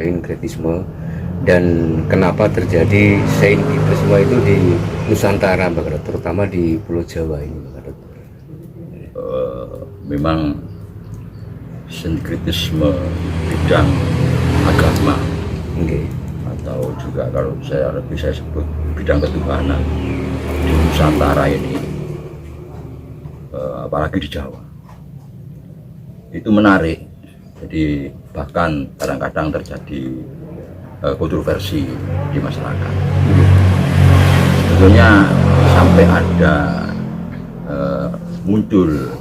synkretisme, dan kenapa terjadi synkretisme itu di Nusantara, Mbak Gatot, terutama di Pulau Jawa ini, Mbak Gatot? Memang synkretisme bidang agama, atau juga kalau saya sebut bidang ketuhanan di Nusantara ini, apalagi di Jawa, itu menarik. Jadi bahkan kadang-kadang terjadi kontroversi di masyarakat. Sebetulnya sampai ada muncul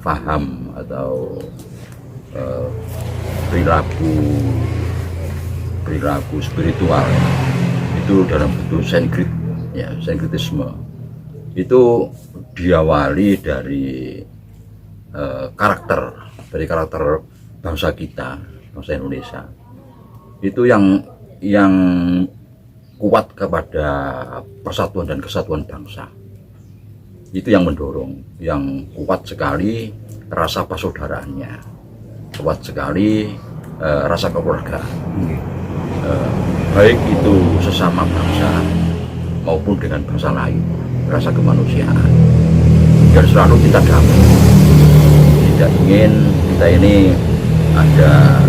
faham atau perilaku spiritual itu dalam bentuk synkretisme. Itu diawali dari karakter bangsa kita, bangsa Indonesia. Itu yang kuat kepada persatuan dan kesatuan bangsa. Itu yang mendorong, yang kuat sekali rasa persaudaraannya, kuat sekali rasa kekeluargaan, baik itu sesama bangsa maupun dengan bangsa lain, rasa kemanusiaan, dan selalu kita damai. Tidak ingin kita ini ada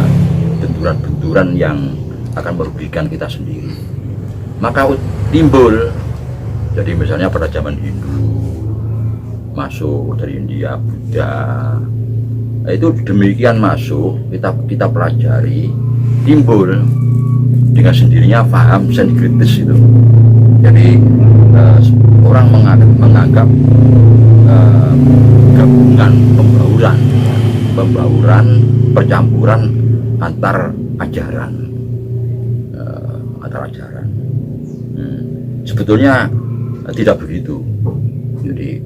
benturan-benturan yang akan merugikan kita sendiri. Maka timbul, jadi misalnya pada zaman Hindu masuk dari India, Buddha, itu demikian masuk, kita pelajari, timbul dengan sendirinya paham synkretis itu. Jadi orang menganggap gabungan, pembauran, percampuran antar ajaran. Sebetulnya tidak begitu. Jadi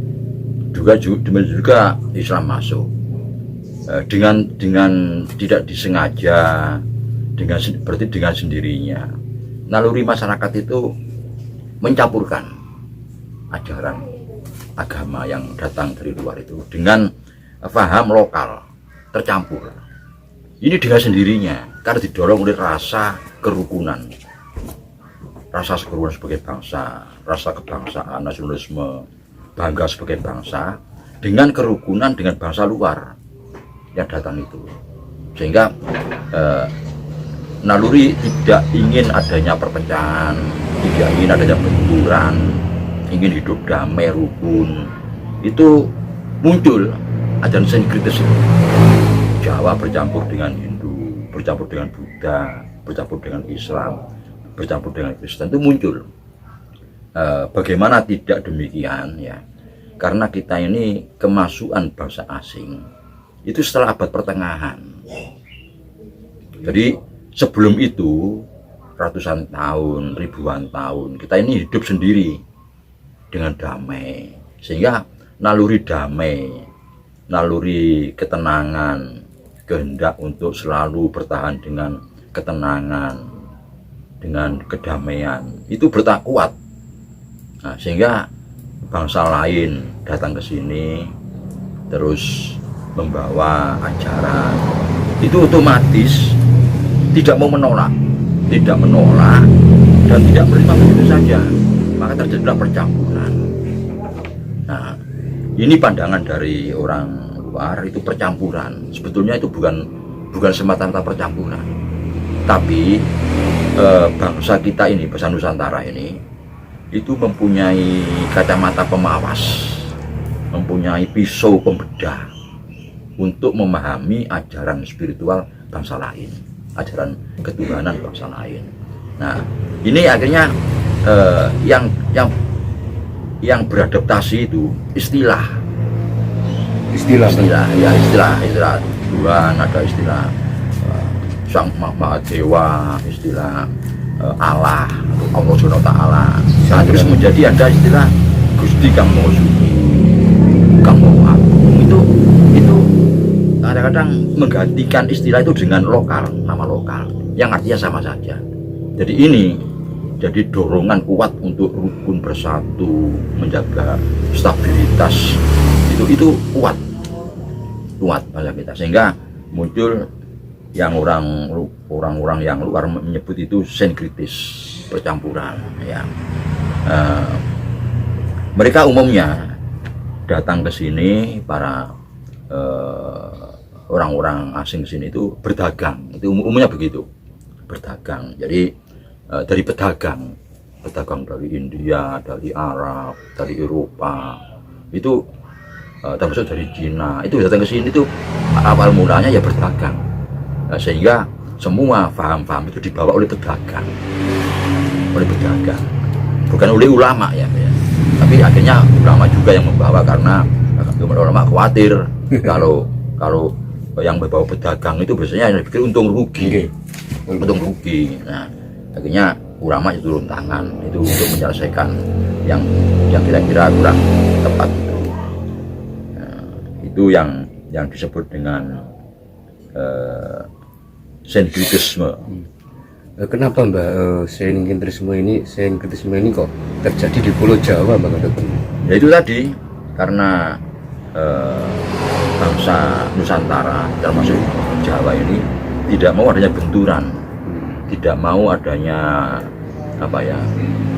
juga Islam masuk dengan tidak disengaja, berarti dengan sendirinya. Naluri masyarakat itu mencampurkan ajaran agama yang datang dari luar itu dengan paham lokal, tercampur. Ini dengan sendirinya karena didorong oleh rasa kerukunan, sebagai bangsa, rasa kebangsaan, nasionalisme, bangga sebagai bangsa, dengan kerukunan dengan bangsa luar yang datang itu. Sehingga naluri tidak ingin adanya perpecahan, tidak ingin adanya benturan, ingin hidup damai, rukun. Itu muncul ajaran synkretis itu. Jawa bercampur dengan Hindu, bercampur dengan Buddha, bercampur dengan Islam, bercampur dengan Kristen, itu muncul. Bagaimana tidak demikian, ya? Karena kita ini kemasukan bangsa asing itu setelah abad pertengahan. Jadi sebelum itu ratusan tahun, ribuan tahun kita ini hidup sendiri dengan damai, sehingga naluri damai, naluri ketenangan, kehendak untuk selalu bertahan dengan ketenangan, dengan kedamaian itu bertakuat. Nah, sehingga bangsa lain datang ke sini terus membawa ajaran, itu otomatis tidak mau menolak dan tidak menerima begitu saja, maka terjadilah percampuran. Nah, ini pandangan dari orang luar, itu percampuran. Sebetulnya itu bukan semata-mata percampuran, tapi bangsa kita ini, bangsa Nusantara ini, itu mempunyai kacamata pemawas, mempunyai pisau pembedah untuk memahami ajaran spiritual bangsa lain, ajaran ketuhanan bangsa lain. Nah, ini akhirnya yang beradaptasi itu istilah Tuhan, ada istilah Sang Mahadewa, istilah Allah Subhanahu wa Ta'ala. Nah, terus menjadi ada istilah Gusti Kang Maha Suci, Kang Maha Agung. Itu kadang-kadang menggantikan istilah itu dengan lokal, nama lokal yang artinya sama saja. Jadi ini jadi dorongan kuat untuk rukun bersatu, menjaga stabilitas, itu kuat pada kita, sehingga muncul yang orang-orang yang luar menyebut itu sinkritis, percampuran ya. Mereka umumnya datang ke sini, para orang-orang asing sini itu berdagang, itu umumnya begitu, berdagang. Jadi dari pedagang dari India, dari Arab, dari Eropa, itu termasuk dari Cina, itu datang ke sini itu awal mulanya ya berdagang. Sehingga semua paham-paham itu dibawa oleh pedagang, bukan oleh ulama ya. Tapi akhirnya ulama juga yang membawa, karena ulama khawatir kalau yang berbau pedagang itu biasanya dipikir untung rugi. Nah, akhirnya ulama itu turun tangan itu untuk menyelesaikan yang kira-kira kurang tepat itu. Nah, itu yang disebut dengan sinkritisme. Kenapa Mbak sinkritisme ini kok terjadi di Pulau Jawa Mbak Gatot? Ya itu tadi, karena bangsa Nusantara termasuk Jawa ini tidak mau adanya benturan, tidak mau adanya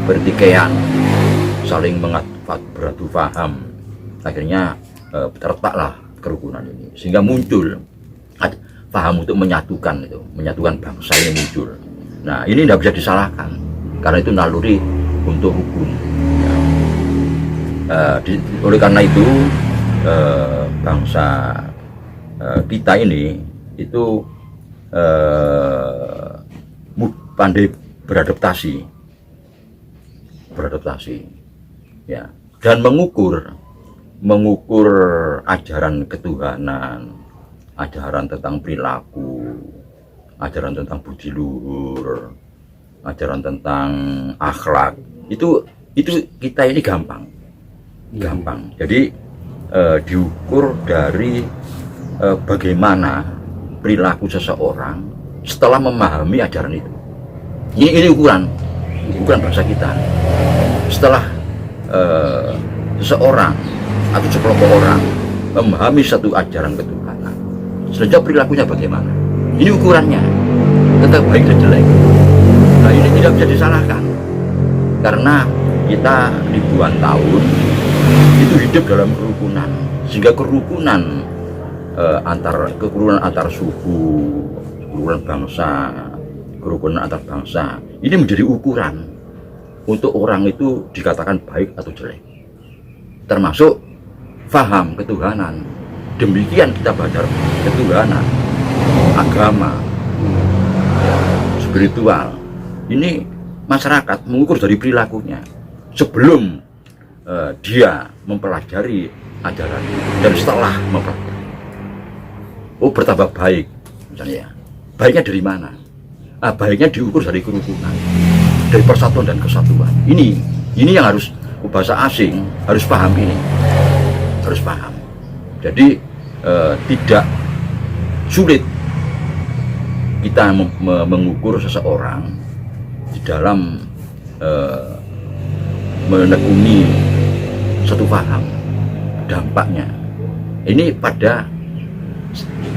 pertikaian, saling beradu paham. Akhirnya terletaklah kerukunan ini, sehingga muncul paham untuk menyatukan bangsa ini muncul. Nah, ini tidak bisa disalahkan karena itu naluri untuk rukun. Oleh karena itu bangsa kita ini itu pandai beradaptasi ya, dan mengukur ajaran ketuhanan, ajaran tentang perilaku, ajaran tentang budi luhur, ajaran tentang akhlak, itu kita ini gampang. Jadi diukur dari bagaimana perilaku seseorang setelah memahami ajaran itu. Ini ukuran bangsa kita. Setelah seseorang atau sekelompok orang memahami satu ajaran ketuhanan, selanjutnya perilakunya bagaimana? Ini ukurannya, tentang baik dan jelek. Nah, ini tidak bisa disalahkan karena kita ribuan tahun itu hidup dalam kerukunan, sehingga kerukunan antar suku, kerukunan antar bangsa ini menjadi ukuran untuk orang itu dikatakan baik atau jelek, termasuk faham ketuhanan. Demikian kita belajar ketuhanan, agama, spiritual. Ini masyarakat mengukur dari perilakunya sebelum dia mempelajari ajaran, dan setelah mempelajari, bertambah baik misalnya. Baiknya dari mana? Baiknya diukur dari kerukunan, dari persatuan dan kesatuan. Ini yang harus bahasa asing harus paham ini, harus paham. Jadi tidak sulit kita mengukur seseorang di dalam menekuni satu paham. Dampaknya ini pada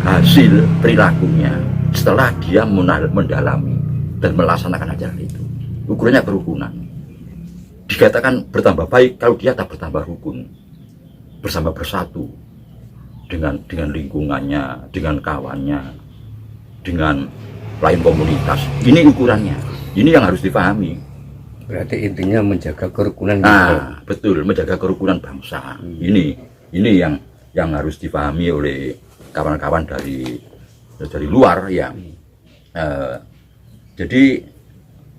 hasil perilakunya setelah dia mendalami dan melaksanakan ajaran itu. Ukurannya kerukunan. Dikatakan bertambah baik kalau dia tak bertambah rukun, bersama bersatu dengan lingkungannya, dengan kawannya, dengan lain komunitas. Ini ukurannya. Ini yang harus dipahami. Berarti intinya menjaga kerukunan. Betul, menjaga kerukunan bangsa. Ini yang harus dipahami oleh kawan-kawan dari luar ya. Jadi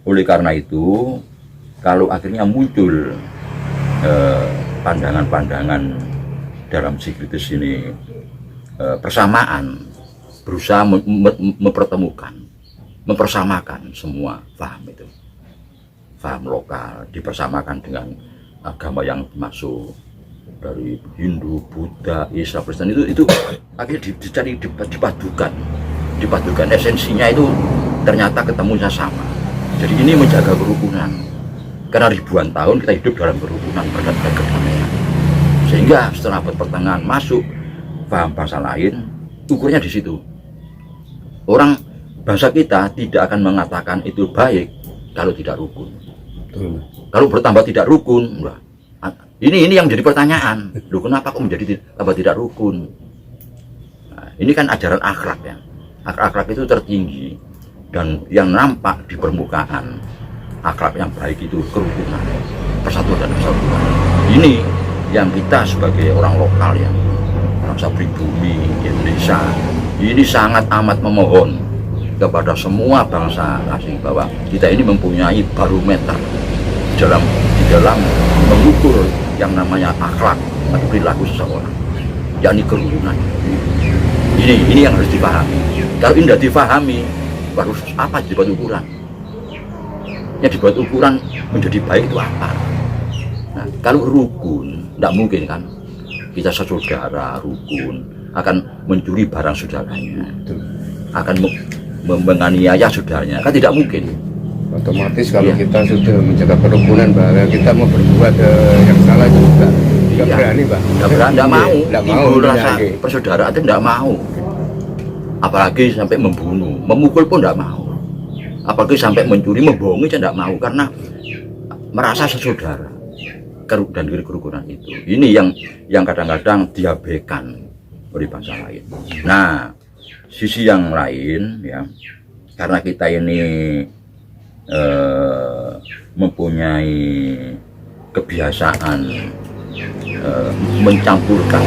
oleh karena itu, kalau akhirnya muncul pandangan-pandangan dalam sinkritis ini, persamaan, berusaha mempersamakan semua paham itu, paham lokal dipersamakan dengan agama yang masuk dari Hindu, Buddha, Islam, Kristen, itu akhirnya dicari dipadukan esensinya itu ternyata ketemunya sama. Jadi ini menjaga kerukunan, karena ribuan tahun kita hidup dalam kerukunan dan kedamaian, sehingga setelah abad pertengahan masuk paham bangsa lain, ukurnya di situ. Orang bangsa kita tidak akan mengatakan itu baik kalau tidak rukun. Betul. Kalau bertambah tidak rukun, wah, ini yang jadi pertanyaan. Loh, kenapa kok menjadi tambah tidak rukun? Nah, ini kan ajaran akhlak ya. Akhlak itu tertinggi dan yang nampak di permukaan akhlak yang baik itu kerukunan, persatuan dan kesatuan. Ini yang kita sebagai orang lokal ya, bangsa pribumi Indonesia, ini sangat amat memohon kepada semua bangsa asing bahwa kita ini mempunyai barometer di dalam mengukur yang namanya akhlak atau perilaku seseorang, yakni kerukunan. Ini yang harus dipahami. Kalau ini tidak dipahami, baru apa dibuat ukuran? Yang dibuat ukuran menjadi baik itu apa? Nah, kalau rukun, tidak mungkin kan kita sesaudara rukun akan mencuri barang saudaranya, akan menganiaya saudaranya, kan tidak mungkin. Otomatis kalau Iya. kita sudah menjaga kerukunan, bahwa kita mau berbuat yang salah juga nggak Iya. berani, Pak. Nggak berani, nggak mau. Nggak mau. Timbul rasa lagi. persaudaraan itu nggak mau. Apalagi sampai membunuh, memukul pun nggak mau. Apalagi sampai mencuri, membohongi saya nggak mau karena merasa sesaudara dan kerukunan itu. Ini yang kadang-kadang diabaikan oleh bangsa lain. Nah, sisi yang lain ya, karena kita ini mempunyai kebiasaan mencampurkan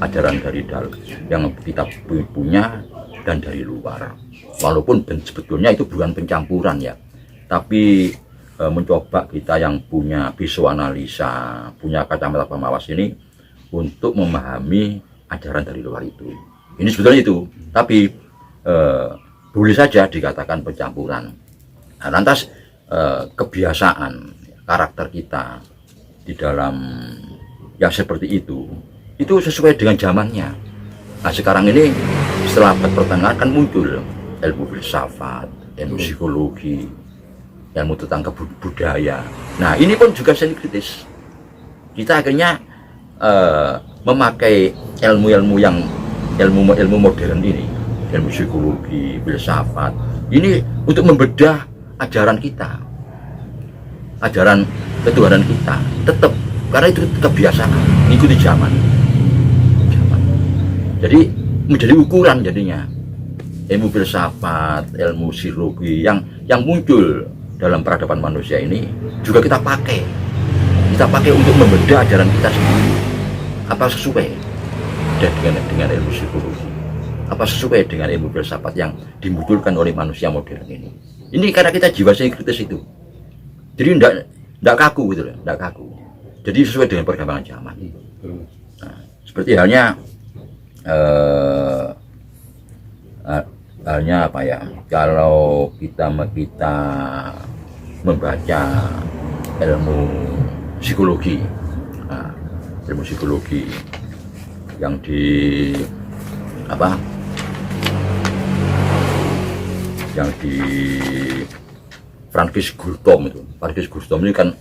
ajaran dari dalam yang kita punya dan dari luar, walaupun sebetulnya itu bukan pencampuran ya, tapi mencoba kita yang punya visual analisa, punya kacamata pemawas ini untuk memahami ajaran dari luar itu. Ini sebetulnya itu, tapi boleh saja dikatakan pencampuran. Nah, lantas kebiasaan karakter kita di dalam yang seperti itu sesuai dengan zamannya. Nah, sekarang ini setelah abad pertengahan kan muncul ilmu filsafat, ilmu psikologi, ilmu tentang budaya. Nah, ini pun juga sinkritis. Kita akhirnya memakai ilmu-ilmu modern ini, ilmu psikologi, filsafat, ini untuk membedah ajaran kita, ajaran ketuhanan kita, tetap karena itu kebiasaan, ngikuti zaman. Jadi menjadi ukuran jadinya ilmu filsafat, ilmu psikologi yang muncul dalam peradaban manusia ini juga kita pakai untuk membedah ajaran kita sendiri. Apa sesuai dengan ilmu psikologi? Apa sesuai dengan ilmu filsafat yang dimunculkan oleh manusia modern ini? Ini karena kita jiwa sinkritis itu. Jadi tidak kaku gitu loh, tidak kaku. Jadi sesuai dengan perkembangan zaman. Nah, seperti halnya apa ya? Kalau kita membaca ilmu psikologi, ilmu psikologi yang di Francis Gultom itu. Francis Gultom ini kan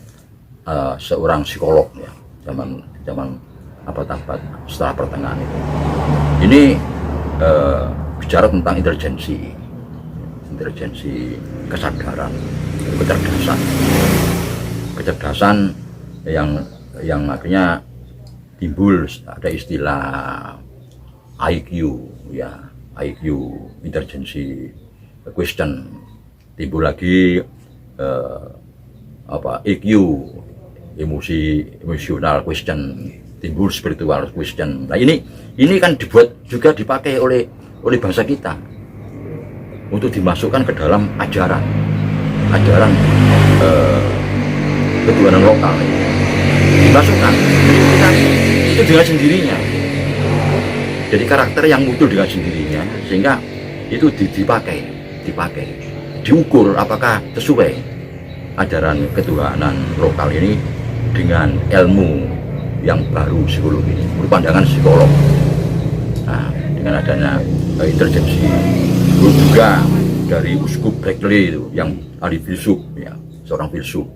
seorang psikolog ya, zaman abad setelah pertengahan itu. Ini bicara tentang intelijensi kesadaran, kecerdasan yang akhirnya timbul ada istilah IQ ya, IQ intelijensi question, timbul lagi EQ emosional question, timbul spiritual question. Nah ini kan dipakai oleh bangsa kita untuk dimasukkan ke dalam ajaran ketuhanan lokal ini. Dimasukkan itu dengan sendirinya. Jadi karakter yang muncul dengan sendirinya, sehingga itu dipakai, diukur apakah sesuai ajaran ketuhanan lokal ini dengan ilmu yang baru psikologi ini, pandangan psikolog. Nah, dengan adanya intelijensi, terus juga dari Uskup Berkeley itu yang ahli filsuf ya, seorang filsuf,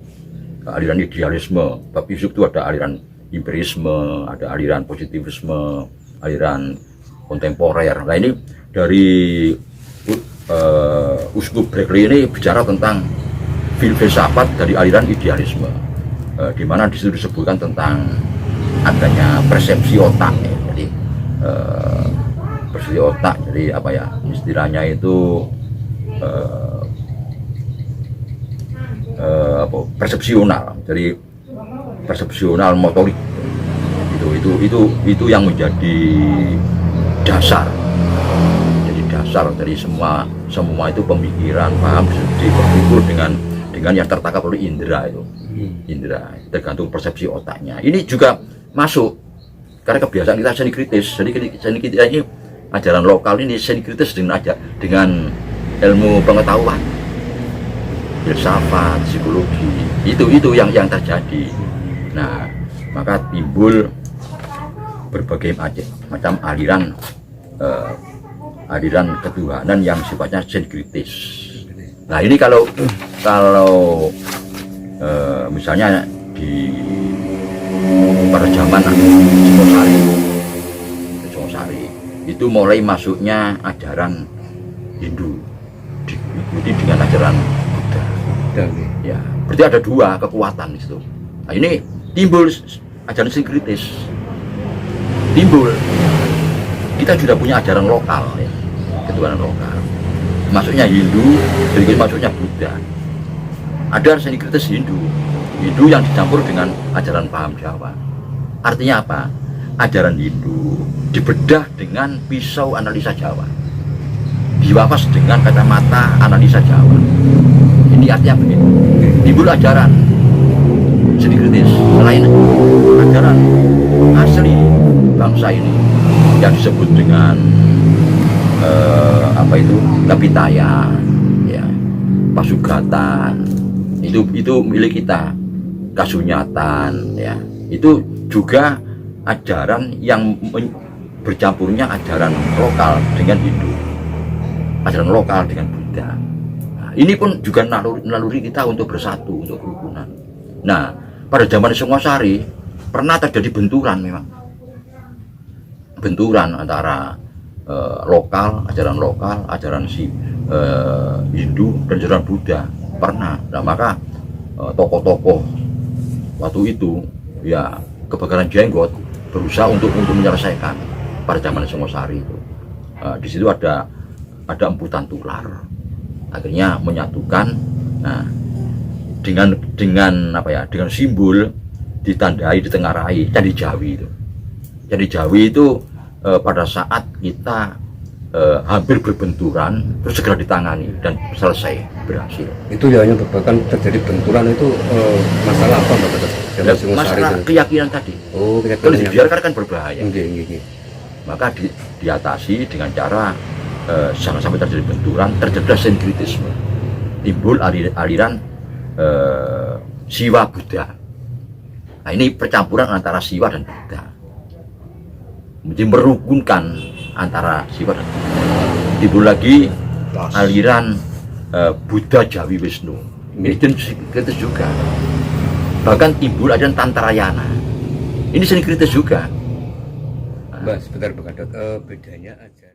aliran idealisme. Bab filsuf itu ada aliran empirisme, ada aliran positivisme, aliran kontemporer. Nah ini dari Uskup Berkeley ini bicara tentang filsafat dari aliran idealisme, di mana di situ disebutkan tentang adanya persepsi otak, ya. Jadi persepsi otak, jadi apa ya istilahnya itu persepsional, jadi persepsional motorik, itu yang menjadi dasar. Jadi dasar dari semua itu pemikiran, paham, diperkukur dengan yang tertangkap oleh indera itu. Indera tergantung persepsi otaknya. Ini juga masuk karena kebiasaan kita seni kritis. Jadi seni kritis ini ajaran lokal ini seni kritis dengan ilmu pengetahuan, filsafat, psikologi. Itu yang terjadi. Nah, maka timbul berbagai macam aliran ketuhanan yang sifatnya sinkritis. Nah, ini kalau misalnya di pada zaman Singosari itu mulai masuknya ajaran Hindu diikuti dengan ajaran Buddha. Ya, berarti ada dua kekuatan di situ. Nah, ini timbul ajaran sinkritis. Timbul. Kita sudah punya ajaran lokal, ya, ketuhanan lokal. Masuknya Hindu, sedikit masuknya Buddha. Ada sinkritis Hindu yang dicampur dengan ajaran paham Jawa. Artinya apa? Ajaran Hindu dibedah dengan pisau analisa Jawa, diwapas dengan kacamata analisa Jawa. Ini artinya begitu. Timbul ajaran sinkritis selain ajaran asli bangsa ini yang disebut dengan Kapitaya, ya, Pasugatan, itu milik kita, Kasunyatan, ya, itu juga ajaran yang bercampurnya ajaran lokal dengan Hindu, ajaran lokal dengan Buddha. Nah, ini pun juga naluri kita untuk bersatu, untuk kerukunan. Nah, pada zaman Singosari pernah terjadi benturan, memang benturan antara ajaran Hindu dan ajaran Buddha pernah. Nah, maka tokoh-tokoh waktu itu, ya, kebakaran jenggot berusaha untuk menyelesaikan pada zaman Singosari itu. Di situ ada emputan tular, akhirnya menyatukan. Nah, dengan simbol ditandai, ditengarai Candi Jawi itu. Candi Jawi itu pada saat kita hampir berbenturan terus segera ditangani dan selesai, berhasil. Itu ya hanya bahkan terjadi benturan itu masalah apa Mbak? Masalah keyakinan tadi. Oh, kalau dibiarkan kan berbahaya. Okay. Maka diatasi dengan cara jangan sampai terjadi benturan, terjadi sinkritisme, timbul aliran Siwa Buddha. Nah, ini percampuran antara Siwa dan Buddha, menjadi merukunkan antara Siwa dan Buddha. Timbul lagi aliran Buddha Jawi Wisnu. Ini kritis juga. Bahkan timbul aliran Tantarayana. Ini seni kritis juga. Mbak, sebentar Mbak Gadot, bedanya aja.